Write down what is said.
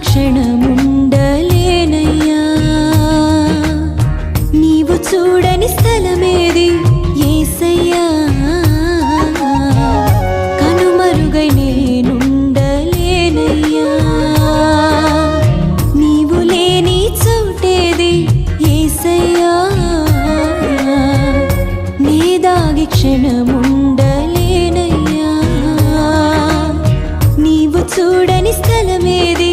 క్షణముండలేనయ్యా నీవు చూడని స్థలమేది యేసయ్యా కనుమరుగై నేనుండలేనయ్యా నీవు లేని చోటేది యేసయ్యా నీ దాగి క్షణముండలేనయ్యా నీవు చూడని స్థలమేది